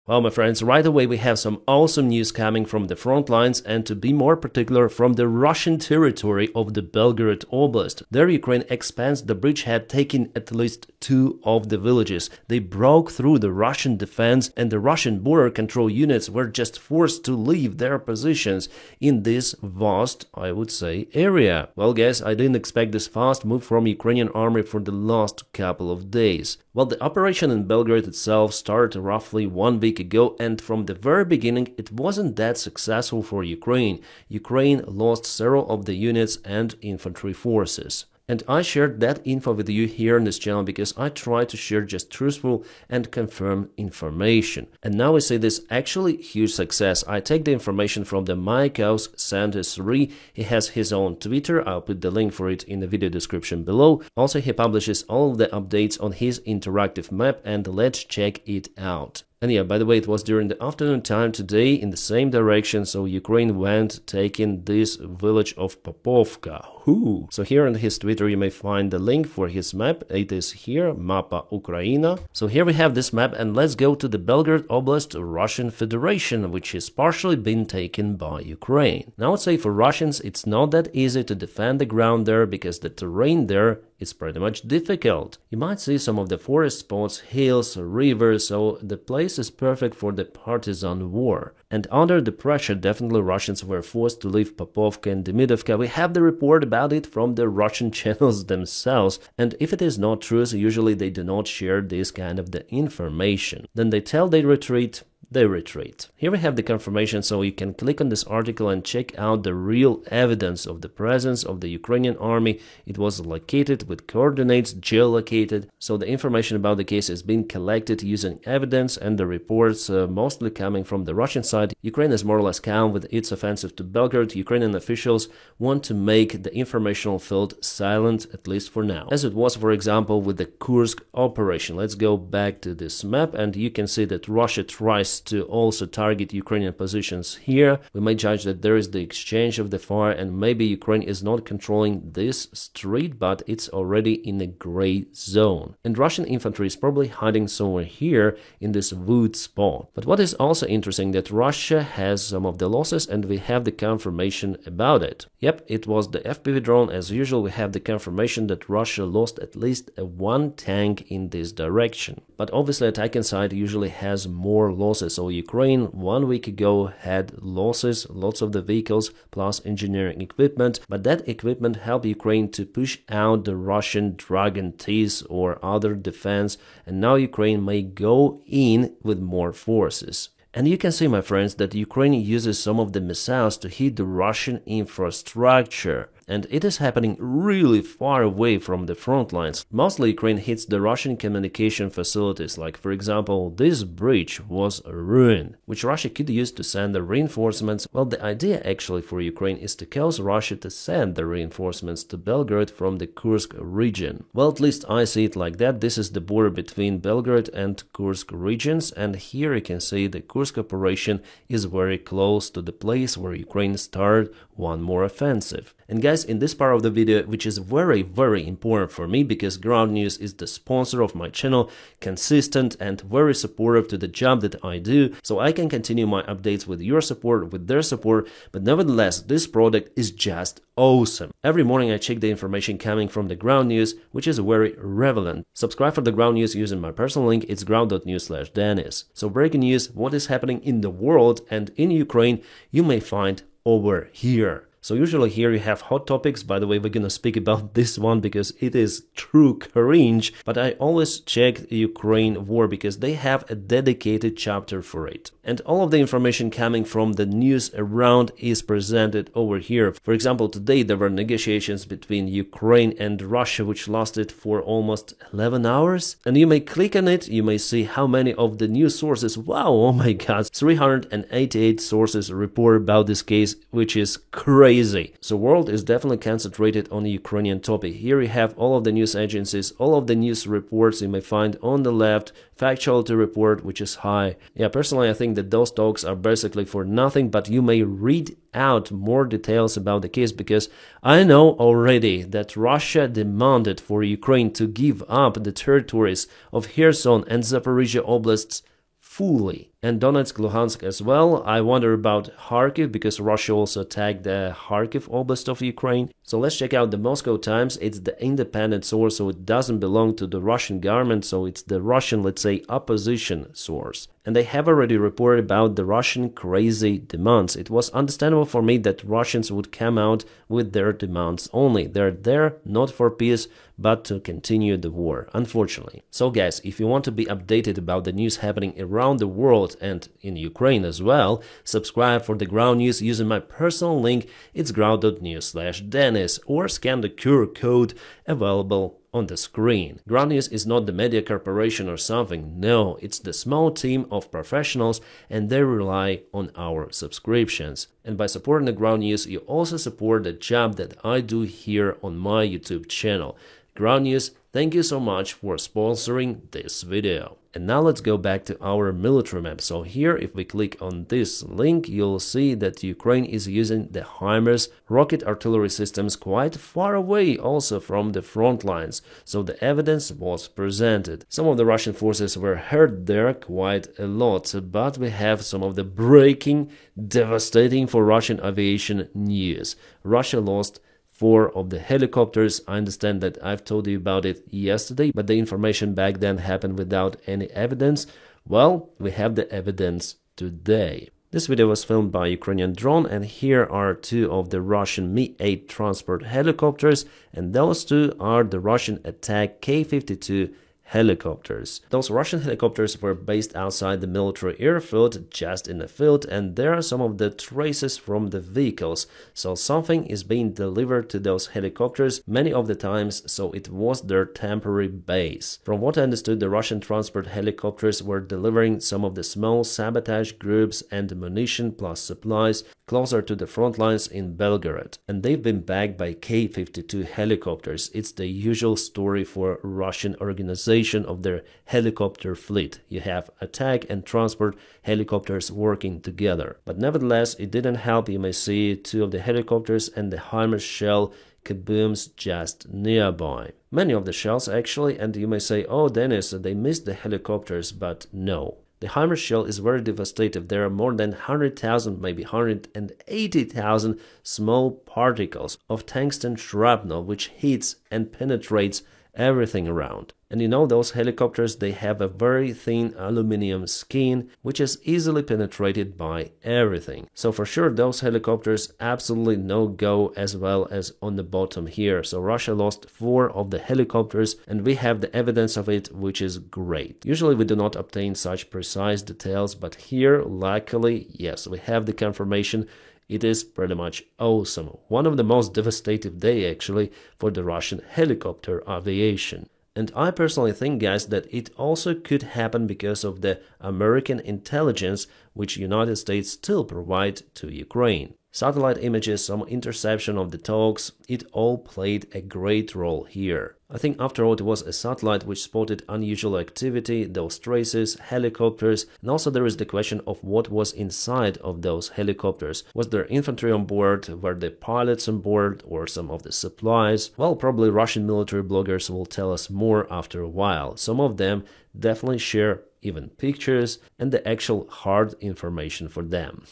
Well, my friends, right away we have some awesome news coming from the front lines, and to be more particular, from the Russian territory of the Belgorod Oblast. There Ukraine expands the bridgehead, taking at least 2 of the villages. They broke through the Russian defense, and the Russian border control units were just forced to leave their positions in this vast, I would say, area. Well, guys, I didn't expect this fast move from Ukrainian army for the last couple of days. Well, the operation in Belgorod itself started roughly 1 week ago, and from the very beginning it wasn't that successful for Ukraine. Ukraine lost several of the units and infantry forces. And I shared that info with you here on this channel because I try to share just truthful and confirmed information. And now I say this actually huge success. I take the information from the Myko's Center 3. He has his own Twitter. I'll put the link for it in the video description below. Also, he publishes all of the updates on his interactive map, and let's check it out. And yeah, by the way, it was during the afternoon time today in the same direction, so Ukraine went taking this village of Popovka. Whoo! So here on his Twitter you may find the link for his map. It is here, Mapa Ukraina. So here we have this map, and let's go to the Belgorod Oblast, Russian Federation, which is partially been taken by Ukraine. Now I would say for Russians it's not that easy to defend the ground there because the terrain there is pretty much difficult. You might see some of the forest spots, hills, rivers, so the place is perfect for the partisan war. And under the pressure, definitely Russians were forced to leave Popovka and Davydov. We have the report about it from the Russian channels themselves, and if it is not true, so usually they do not share this kind of the information. Then they tell they retreat. They retreat. Here we have the confirmation, so you can click on this article and check out the real evidence of the presence of the Ukrainian army. It was located with coordinates, geolocated, so the information about the case has been collected using evidence, and the reports mostly coming from the Russian side. Ukraine is more or less calm with its offensive to Belgorod. Ukrainian officials want to make the informational field silent, at least for now, as it was, for example, with the Kursk operation. Let's go back to this map, and you can see that Russia tries to also target Ukrainian positions here. We may judge that there is the exchange of the fire, and maybe Ukraine is not controlling this street, but it's already in a gray zone. And Russian infantry is probably hiding somewhere here in this wood spot. But what is also interesting that Russia has some of the losses, and we have the confirmation about it. Yep, it was the FPV drone. As usual, we have the confirmation that Russia lost at least 1 tank in this direction. But obviously attacking side usually has more losses. So Ukraine 1 week ago had losses, lots of the vehicles plus engineering equipment, but that equipment helped Ukraine to push out the Russian Dragon Ts or other defense, and now Ukraine may go in with more forces. And you can see, my friends, that Ukraine uses some of the missiles to hit the Russian infrastructure. And it is happening really far away from the front lines. Mostly Ukraine hits the Russian communication facilities, like for example this bridge was ruined, which Russia could use to send the reinforcements. Well, the idea actually for Ukraine is to cause Russia to send the reinforcements to Belgorod from the Kursk region. Well, at least I see it like that. This is the border between Belgorod and Kursk regions, and here you can see the Kursk operation is very close to the place where Ukraine started one more offensive. And guys, in this part of the video, which is very important for me because Ground News is the sponsor of my channel, consistent and very supportive to the job that I do, so I can continue my updates with your support, with their support. But nevertheless, this product is just awesome. Every morning I check the information coming from the Ground News, which is very relevant. Subscribe for the Ground News using my personal link. It's ground.news/Dennis. So breaking news, what is happening in the world and in Ukraine, you may find over here. So usually here you have hot topics. By the way, we're gonna speak about this one because it is true cringe, but I always check Ukraine war because they have a dedicated chapter for it. And all of the information coming from the news around is presented over here. For example, today there were negotiations between Ukraine and Russia, which lasted for almost 11 hours. And you may click on it, you may see how many of the news sources, wow, oh my god, 388 sources report about this case, which is crazy. So world is definitely concentrated on the Ukrainian topic. Here you have all of the news agencies, all of the news reports you may find on the left, factuality report, which is high. Yeah, personally I think that those talks are basically for nothing, but you may read out more details about the case because I know already that Russia demanded for Ukraine to give up the territories of Kherson and Zaporizhia oblasts fully. And Donetsk, Luhansk as well. I wonder about Kharkiv because Russia also attacked the Kharkiv Oblast of Ukraine. So let's check out the Moscow Times. It's the independent source, so it doesn't belong to the Russian government, so it's the Russian, let's say, opposition source. And they have already reported about the Russian crazy demands. It was understandable for me that Russians would come out with their demands only. They're there not for peace, but to continue the war, unfortunately. So guys, if you want to be updated about the news happening around the world and in Ukraine as well, subscribe for the Ground News using my personal link. It's ground.news/Dennis, or scan the QR code available on the screen. Ground News is not the media corporation or something. No, it's the small team of professionals, and they rely on our subscriptions. And by supporting the Ground News, you also support the job that I do here on my YouTube channel. Ground News, thank you so much for sponsoring this video. And now let's go back to our military map. So here, if we click on this link, you'll see that Ukraine is using the Himars rocket artillery systems quite far away also from the front lines. So the evidence was presented. Some of the Russian forces were hurt there quite a lot, but we have some of the breaking, devastating for Russian aviation news. Russia lost 4 of the helicopters. I understand that I've told you about it yesterday, but the information back then happened without any evidence. Well, we have the evidence today. This video was filmed by Ukrainian drone, and here are 2 of the Russian Mi-8 transport helicopters, and those 2 are the Russian attack K-52 helicopters. Those Russian helicopters were based outside the military airfield, just in the field, and there are some of the traces from the vehicles. So something is being delivered to those helicopters many of the times, so it was their temporary base. From what I understood, the Russian transport helicopters were delivering some of the small sabotage groups and ammunition plus supplies closer to the front lines in Belgorod. And they've been backed by K-52 helicopters. It's the usual story for Russian organizations of their helicopter fleet. You have attack and transport helicopters working together. But nevertheless, it didn't help. You may see 2 of the helicopters and the Himars shell kabooms just nearby. Many of the shells actually, and you may say, oh Dennis, they missed the helicopters, but no. The Himars shell is very devastating. There are more than 100,000, maybe 180,000 small particles of tungsten shrapnel which hits and penetrates everything around. And you know, those helicopters, they have a very thin aluminum skin which is easily penetrated by everything. So for sure those helicopters absolutely no go, as well as on the bottom here. So Russia lost 4 of the helicopters, and we have the evidence of it, which is great. Usually we do not obtain such precise details, but here luckily, yes, we have the confirmation. It is pretty much awesome. One of the most devastating days actually for the Russian helicopter aviation. And I personally think, guys, that it also could happen because of the American intelligence which United States still provide to Ukraine. Satellite images, some interception of the talks, it all played a great role here. I think after all it was a satellite which spotted unusual activity, those traces, helicopters, and also there is the question of what was inside of those helicopters. Was there infantry on board, were the pilots on board, or some of the supplies? Well, probably Russian military bloggers will tell us more after a while. Some of them definitely share even pictures and the actual hard information for them.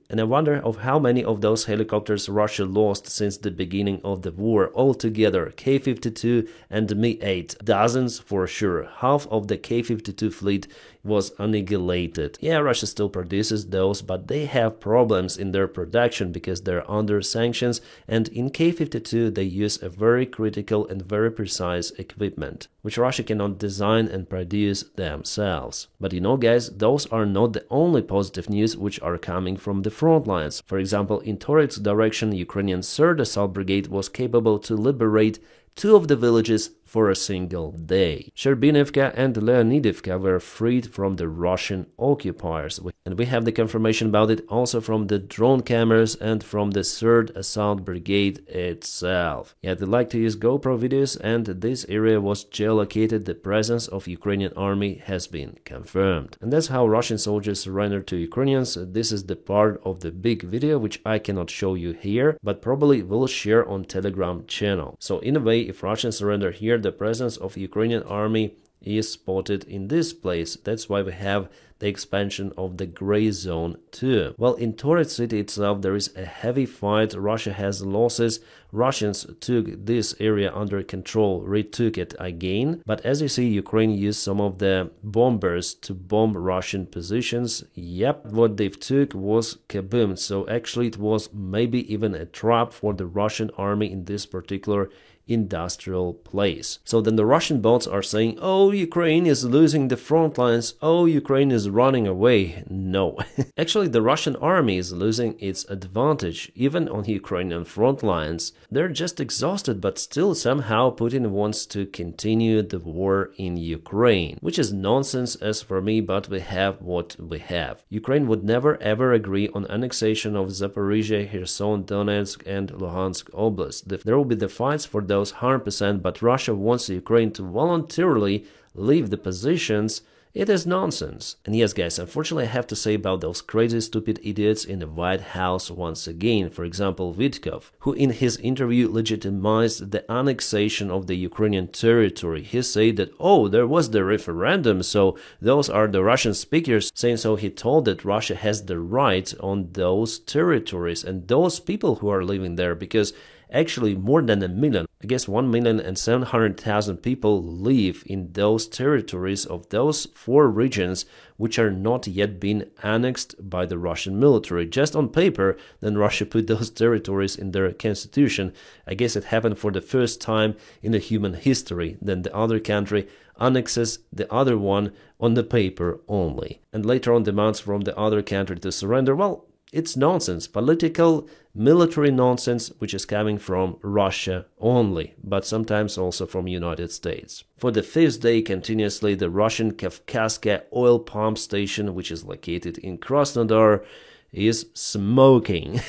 And I wonder of how many of those helicopters Russia lost since the beginning of the war altogether. K-52 and Mi-8, dozens for sure. Half of the K-52 fleet was annihilated. Yeah, Russia still produces those, but they have problems in their production because they're under sanctions, and in K-52 they use a very critical and very precise equipment, which Russia cannot design and produce themselves. But you know, guys, those are not the only positive news which are coming from the front lines. For example, in Toretsk direction, Ukrainian 3rd Assault Brigade was capable to liberate 2 of the villages for a single day. Sherbinivka and Leonidivka were freed from the Russian occupiers, and we have the confirmation about it also from the drone cameras and from the 3rd Assault Brigade itself. Yeah, they like to use GoPro videos, and this area was geolocated. The presence of Ukrainian army has been confirmed. And that's how Russian soldiers surrendered to Ukrainians. This is the part of the big video which I cannot show you here, but probably will share on Telegram channel. So in a way, if Russians surrender here, the presence of Ukrainian army is spotted in this place. That's why we have the expansion of the gray zone too. Well, in Torres city itself there is a heavy fight. Russia has losses. Russians took this area under control, retook it again. But as you see, Ukraine used some of the bombers to bomb Russian positions. Yep, what they took was kaboom. So actually it was maybe even a trap for the Russian army in this particular industrial place. So then the Russian bots are saying, oh, Ukraine is losing the front lines, oh, Ukraine is running away. No. Actually, the Russian army is losing its advantage, even on Ukrainian front lines. They're just exhausted, but still somehow Putin wants to continue the war in Ukraine, which is nonsense as for me, but we have what we have. Ukraine would never ever agree on annexation of Zaporizhia, Kherson, Donetsk and Luhansk Oblast. There will be the fights for those 100%, but Russia wants Ukraine to voluntarily leave the positions. It is nonsense. And yes, guys, unfortunately I have to say about those crazy stupid idiots in the White House once again. For example, Davydov, who in his interview legitimized the annexation of the Ukrainian territory. He said that, oh, there was the referendum, so those are the Russian speakers saying so. He told that Russia has the right on those territories and those people who are living there, because actually more than 1 million, I guess 1,700,000 people live in those territories of those 4 regions which are not yet been annexed by the Russian military. Just on paper, then Russia put those territories in their constitution. I guess it happened for the first time in the human history. Then the other country annexes the other one on the paper only. And later on demands from the other country to surrender. Well, it's nonsense, political, military nonsense, which is coming from Russia only, but sometimes also from United States. For the 5th day continuously, the Russian Kavkazska oil pump station, which is located in Krasnodar, is smoking.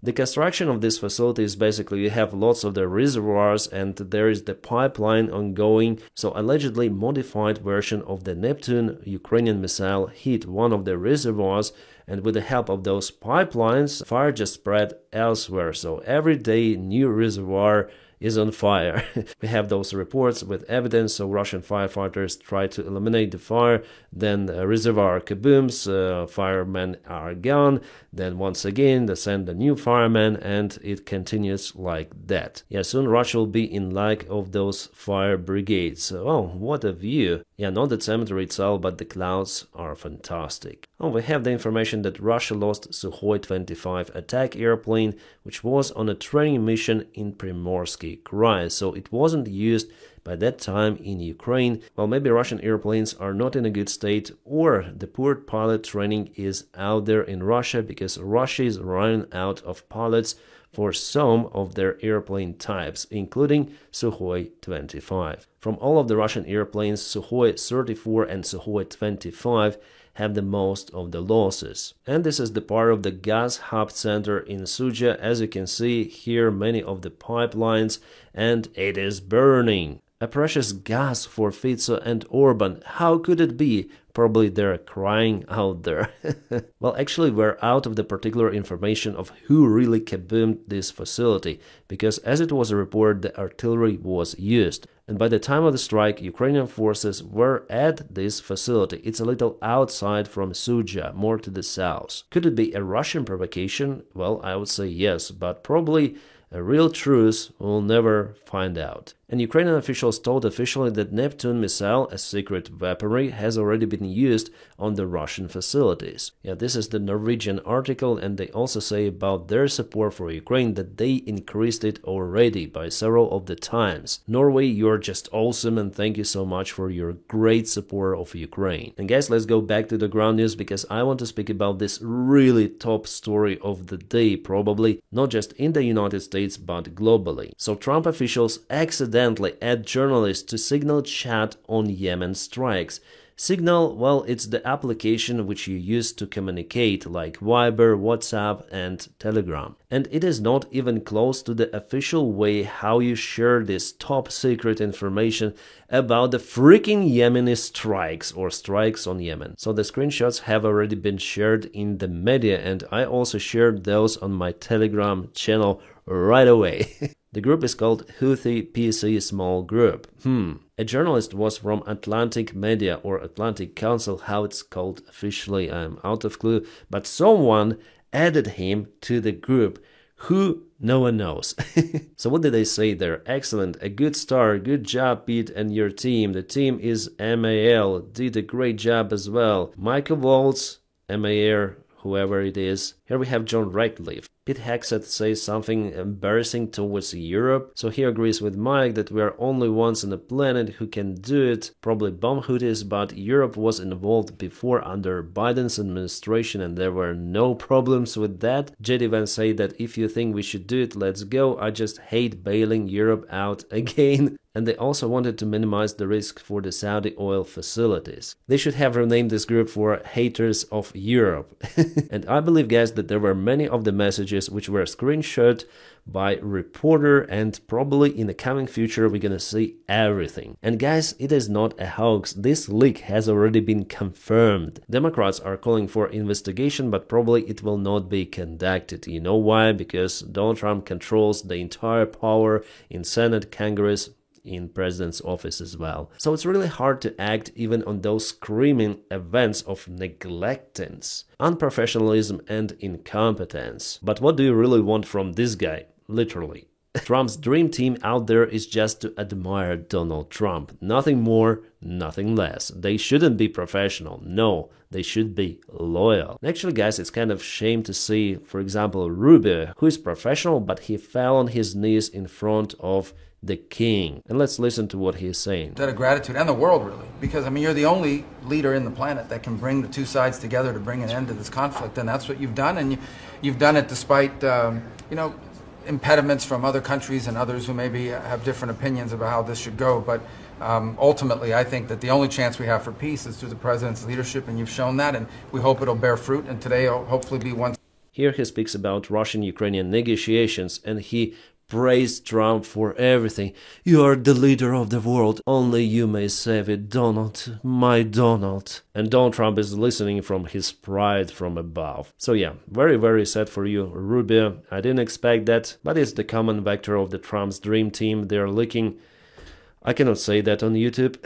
The construction of this facility is basically you have lots of the reservoirs and there is the pipeline ongoing. So allegedly modified version of the Neptune Ukrainian missile hit one of the reservoirs, and with the help of those pipelines, fire just spread elsewhere. So every day new reservoir is on fire. We have those reports with evidence, so Russian firefighters try to eliminate the fire, then the reservoir kabooms, firemen are gone, then once again they send a new fireman, and it continues like that. Yeah, soon Russia will be in lack of those fire brigades. Oh, what a view. Yeah, not the cemetery itself, but the clouds are fantastic. Oh, we have the information that Russia lost Sukhoi 25 attack airplane, which was on a training mission in Primorsky Krai, so it wasn't used by that time in Ukraine. Well, maybe Russian airplanes are not in a good state, or the poor pilot training is out there in Russia, because Russia is running out of pilots for some of their airplane types, including Sukhoi 25. From all of the Russian airplanes, Sukhoi 34 and Sukhoi 25 have the most of the losses. And this is the part of the gas hub center in Suja. As you can see here, many of the pipelines, and it is burning. A precious gas for Fico and Orban. How could it be? Probably they're crying out there. Well, actually, we're out of the particular information of who really kaboomed this facility, because as it was reported, the artillery was used. And by the time of the strike, Ukrainian forces were at this facility. It's a little outside from Suja, more to the south. Could it be a Russian provocation? Well, I would say yes, but probably a real truth we'll never find out. And Ukrainian officials told officially that Neptune missile, a secret weaponry, has already been used on the Russian facilities. Yeah, this is the Norwegian article, and they also say about their support for Ukraine that they increased it already by several of the times. Norway, you're just awesome, and thank you so much for your great support of Ukraine. And guys, let's go back to the ground news, because I want to speak about this really top story of the day, probably not just in the United States but globally. So Trump officials accidentally add journalists to Signal chat on Yemen strikes. Signal, well, it's the application which you use to communicate, like Viber, WhatsApp and Telegram. And it is not even close to the official way how you share this top secret information about the freaking Yemeni strikes, or strikes on Yemen. So the screenshots have already been shared in the media, and I also shared those on my Telegram channel right away. The group is called Houthi PC Small Group. A journalist was from Atlantic Media or Atlantic Council, how it's called officially, I'm out of clue, but someone added him to the group. Who? No one knows. So what did they say there? Excellent, a good start, good job Pete and your team. The team is MAL, did a great job as well. Michael Waltz, MAR, whoever it is. Here we have John Ratcliffe. Pete Hexet says something embarrassing towards Europe, so he agrees with Mike that we are only ones on the planet who can do it, probably bomb Houthis, but Europe was involved before under Biden's administration and there were no problems with that. JD Vance said that if you think we should do it, let's go, I just hate bailing Europe out again. And they also wanted to minimize the risk for the Saudi oil facilities. They should have renamed this group for Haters of Europe. And I believe, guys, that there were many of the messages which were screenshot by reporter, and probably in the coming future we're gonna see everything. And guys, it is not a hoax. This leak has already been confirmed. Democrats are calling for investigation, but probably it will not be conducted. You know why? Because Donald Trump controls the entire power in Senate, Congress, in president's office as well. So it's really hard to act even on those screaming events of neglectance, unprofessionalism and incompetence. But what do you really want from this guy? Literally. Trump's dream team out there is just to admire Donald Trump. Nothing more, nothing less. They shouldn't be professional. No, they should be loyal. Actually, guys, it's kind of shame to see, for example, Rubio, who is professional, but he fell on his knees in front of the king. And let's listen to what he's saying. Debt of gratitude, and the world really, because I mean you're the only leader in the planet that can bring the two sides together to bring an end to this conflict, and that's what you've done, and you've done it despite impediments from other countries and others who maybe have different opinions about how this should go. But ultimately, I think that the only chance we have for peace is through the president's leadership, and you've shown that, and we hope it'll bear fruit. And today will hopefully be one. Here he speaks about Russian-Ukrainian negotiations, and he praised Trump for everything. You are the leader of the world. Only you may save it, Donald, my Donald. And Donald Trump is listening from his pride from above. So yeah, very, very sad for you, Rubio. I didn't expect that, but it's the common vector of the Trump's dream team. They're leaking. I cannot say that on YouTube.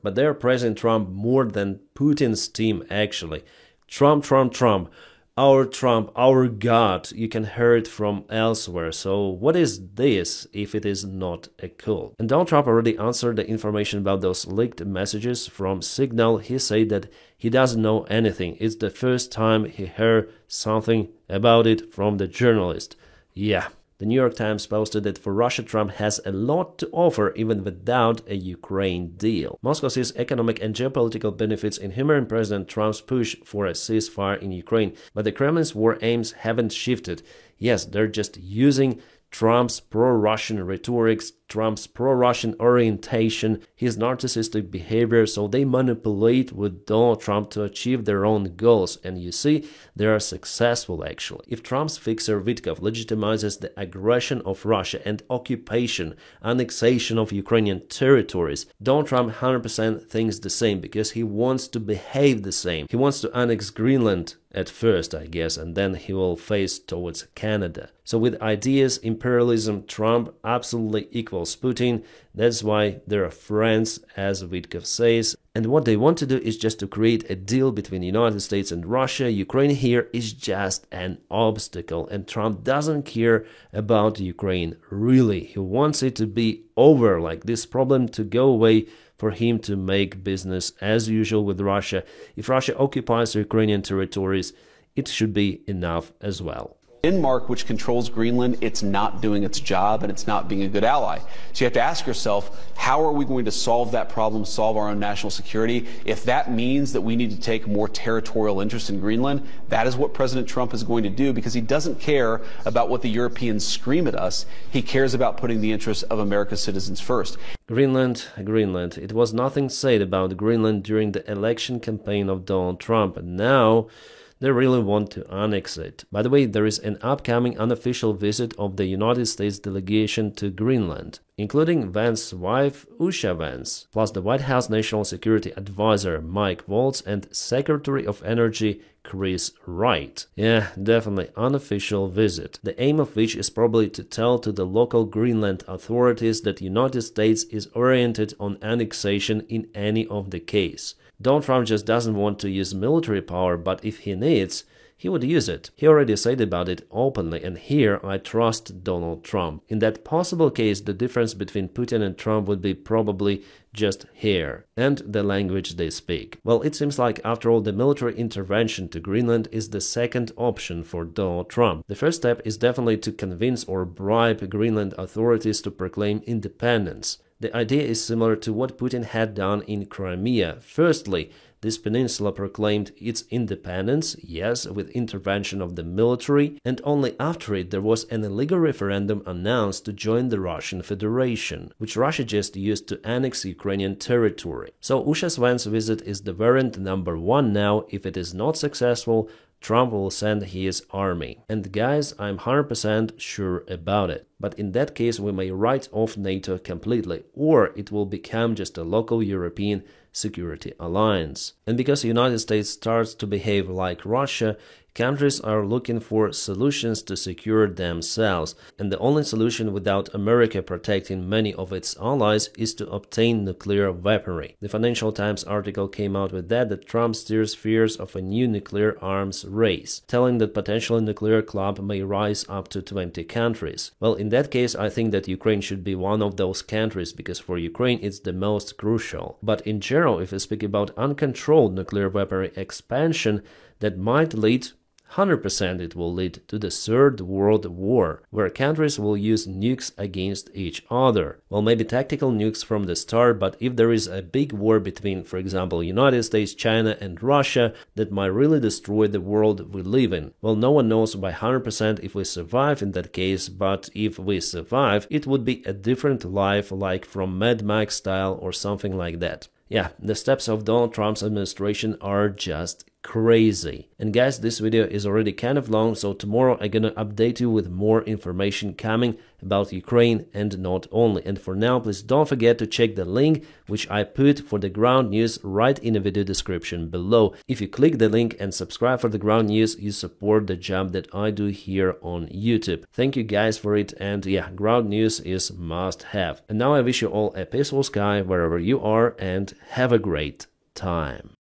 But they're praising Trump more than Putin's team, actually. Trump, Trump, Trump. Our Trump, our God, you can hear it from elsewhere. So what is this if it is not a cult? And Donald Trump already answered the information about those leaked messages from Signal. He said that he doesn't know anything. It's the first time he heard something about it from the journalist. Yeah. The New York Times posted that for Russia, Trump has a lot to offer even without a Ukraine deal. Moscow sees economic and geopolitical benefits in Himars and President Trump's push for a ceasefire in Ukraine, but the Kremlin's war aims haven't shifted. Yes, they're just using Trump's pro-Russian rhetoric, Trump's pro-Russian orientation, his narcissistic behavior, so they manipulate with Donald Trump to achieve their own goals, and you see, they are successful actually. If Trump's fixer Davydov legitimizes the aggression of Russia and occupation, annexation of Ukrainian territories, Donald Trump 100% thinks the same because he wants to behave the same. He wants to annex Greenland at first, I guess, and then he will face towards Canada. So with ideas, imperialism, Trump absolutely equals Putin. That's why they're friends, as Davydov says. And what they want to do is just to create a deal between the United States and Russia. Ukraine here is just an obstacle, and Trump doesn't care about Ukraine, really. He wants it to be over, like this problem to go away, for him to make business as usual with Russia. If Russia occupies Ukrainian territories, it should be enough as well. Denmark, which controls Greenland, it's not doing its job and it's not being a good ally. So you have to ask yourself, how are we going to solve that problem, solve our own national security? If that means that we need to take more territorial interest in Greenland, that is what President Trump is going to do, because he doesn't care about what the Europeans scream at us. He cares about putting the interests of America's citizens first. Greenland. It was nothing said about Greenland during the election campaign of Donald Trump, and now They really want to annex it. By the way, there is an upcoming unofficial visit of the United States delegation to Greenland, including Vance's wife, Usha Vance, plus the White House National Security Advisor Mike Waltz and Secretary of Energy Chris Wright. Yeah, definitely unofficial visit, the aim of which is probably to tell to the local Greenland authorities that the United States is oriented on annexation in any of the case. Donald Trump just doesn't want to use military power, but if he needs, he would use it. He already said about it openly, and here I trust Donald Trump. In that possible case, the difference between Putin and Trump would be probably just hair and the language they speak. Well, it seems like after all, the military intervention to Greenland is the second option for Donald Trump. The first step is definitely to convince or bribe Greenland authorities to proclaim independence. The idea is similar to what Putin had done in Crimea. Firstly, this peninsula proclaimed its independence, yes, with intervention of the military, and only after it there was an illegal referendum announced to join the Russian Federation, which Russia just used to annex Ukrainian territory. So Usha Vance's visit is the variant number one now. If it is not successful, Trump will send his army. And guys, I'm 100% sure about it. But in that case, we may write off NATO completely, or it will become just a local European security alliance. And because the United States starts to behave like Russia, countries are looking for solutions to secure themselves, and the only solution without America protecting many of its allies is to obtain nuclear weaponry. The Financial Times article came out with that Trump steers fears of a new nuclear arms race, telling that potential nuclear club may rise up to 20 countries. Well, in that case, I think that Ukraine should be one of those countries, because for Ukraine it's the most crucial. But in general, if we speak about uncontrolled nuclear weaponry expansion, that might lead 100% it will lead to the Third World War, where countries will use nukes against each other. Well, maybe tactical nukes from the start, but if there is a big war between, for example, United States, China and Russia, that might really destroy the world we live in. Well, no one knows by 100% if we survive in that case, but if we survive, it would be a different life, like from Mad Max style or something like that. Yeah, the steps of Donald Trump's administration are just crazy. And guys, this video is already kind of long, so tomorrow I'm gonna update you with more information coming about Ukraine and not only. And for now, please don't forget to check the link which I put for the ground news right in the video description below. If you click the link and subscribe for the ground news, you support the job that I do here on YouTube. Thank you guys for it, and yeah, ground news is must have. And now I wish you all a peaceful sky wherever you are, and have a great time.